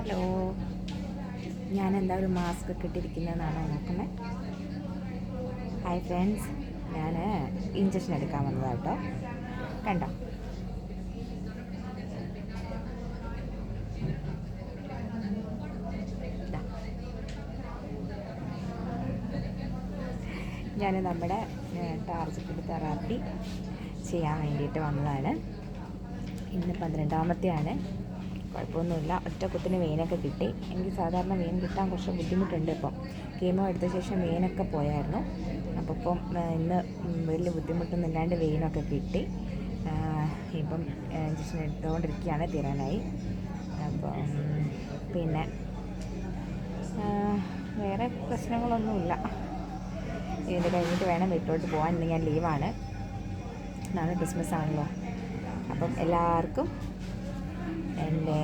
Hello, ഞാൻ എന്താ ഒരു മാസ്ക് ഒക്കെ ഇട്ടിരിക്കുന്നതെന്നാണോ നോക്കുന്നത്? ഹായ് ഫ്രണ്ട്സ്, ഞാൻ ഇഞ്ചക്ഷൻ എടുക്കാൻ വന്നതാണ് കേട്ടോ. കണ്ടോ? ഞാൻ നമ്മുടെ ടാർജറ്റ് തെറാപ്പി ചെയ്യാൻ വേണ്ടിയിട്ട് വന്നതാണ്. ഇന്ന് 12ാമത്തെയാണ്. കുഴപ്പമൊന്നുമില്ല. ഒറ്റക്കുത്തിന് വെയിനൊക്കെ കിട്ടി. എനിക്ക് സാധാരണ വെയിൻ കിട്ടാൻ കുറച്ച് ബുദ്ധിമുട്ടുണ്ട്. ഇപ്പം കീമോ എടുത്ത ശേഷം വെയിനൊക്കെ പോയായിരുന്നു. അപ്പോൾ ഇപ്പം ഇന്ന് വലിയ ബുദ്ധിമുട്ടൊന്നും ഇല്ലാണ്ട് വെയിനൊക്കെ കിട്ടി. ഇപ്പം ഇഞ്ചക്ഷൻ എടുത്തുകൊണ്ടിരിക്കുകയാണ്, തീരാനായി. അപ്പം പിന്നെ വേറെ പ്രശ്നങ്ങളൊന്നുമില്ല. ഇത് കഴിഞ്ഞിട്ട് വേണം വീട്ടിലോട്ട് പോകാൻ. ഇന്ന് ഞാൻ ലീവാണ്. നാളെ ക്രിസ്മസ് ആണല്ലോ. അപ്പം എല്ലാവർക്കും എൻ്റെ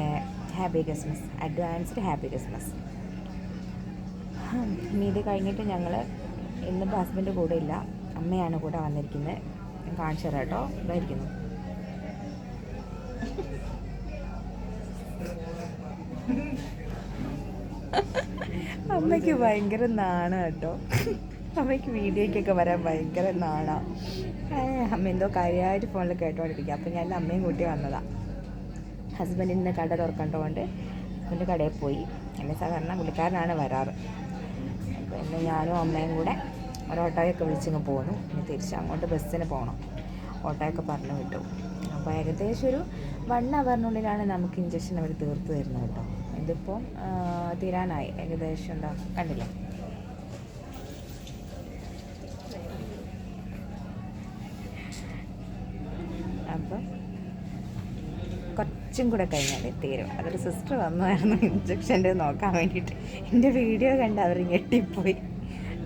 happy Christmas, advanced happy Christmas. ഇനി ഇത് കഴിഞ്ഞിട്ട് ഞങ്ങൾ ഇന്നിപ്പോൾ ഹസ്ബൻഡ് കൂടെ ഇല്ല, അമ്മയാണ് കൂടെ വന്നിരിക്കുന്നത്. ഞാൻ കാണിച്ചു തരാം കേട്ടോ. ഇതായിരിക്കുന്നു. അമ്മയ്ക്ക് ഭയങ്കര നാണം കേട്ടോ. അമ്മയ്ക്ക് വീഡിയോയ്ക്കൊക്കെ വരാൻ ഭയങ്കര നാണമാണ്. അമ്മ എന്തോ കാര്യമായിട്ട് ഫോണിൽ കേട്ടോണ്ടിരിക്കുക. അപ്പം ഞാൻ അമ്മയും കൂട്ടി വന്നതാണ്. ഹസ്ബൻഡ് ഇന്ന് കട തുറക്കേണ്ടതുകൊണ്ട് ഹസ്ബൻഡ് കടയിൽ പോയി. എന്നെ സാധാരണ പുള്ളിക്കാരനാണ് വരാറ്. അപ്പോൾ ഇന്ന് ഞാനും അമ്മയും കൂടെ ഓട്ടോയൊക്കെ വിളിച്ചിങ്ങ് പോന്നു. ഇനി തിരിച്ച് അങ്ങോട്ട് ബസ്സിന് പോകണം. ഓട്ടോയൊക്കെ പറഞ്ഞു വിട്ടു. അപ്പോൾ ഏകദേശം ഒരു 1 അവറിനുള്ളിലാണ് നമുക്ക് ഇഞ്ചക്ഷൻ അവർ തീർത്ത് തരുന്നത് കേട്ടോ. ഇതിപ്പം തീരാനായി ഏകദേശം. എന്താ കണ്ടില്ലേ? അപ്പം കുറച്ചും കൂടെ കഴിഞ്ഞാൽ തീരും. അതൊരു സിസ്റ്റർ വന്നായിരുന്നു ഇഞ്ചക്ഷൻ്റെ നോക്കാൻ വേണ്ടിയിട്ട്. എൻ്റെ വീഡിയോ കണ്ട് അവർ ഞെട്ടിപ്പോയി.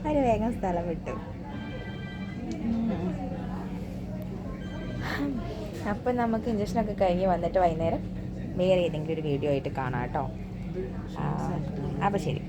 അവർ വേഗം സ്ഥലം വിട്ടു. അപ്പം നമുക്ക് ഇഞ്ചക്ഷനൊക്കെ കഴിഞ്ഞ് വന്നിട്ട് വൈകുന്നേരം വേറെ ഏതെങ്കിലും ഒരു വീഡിയോ ആയിട്ട് കാണാം കേട്ടോ. അപ്പോൾ ശരി.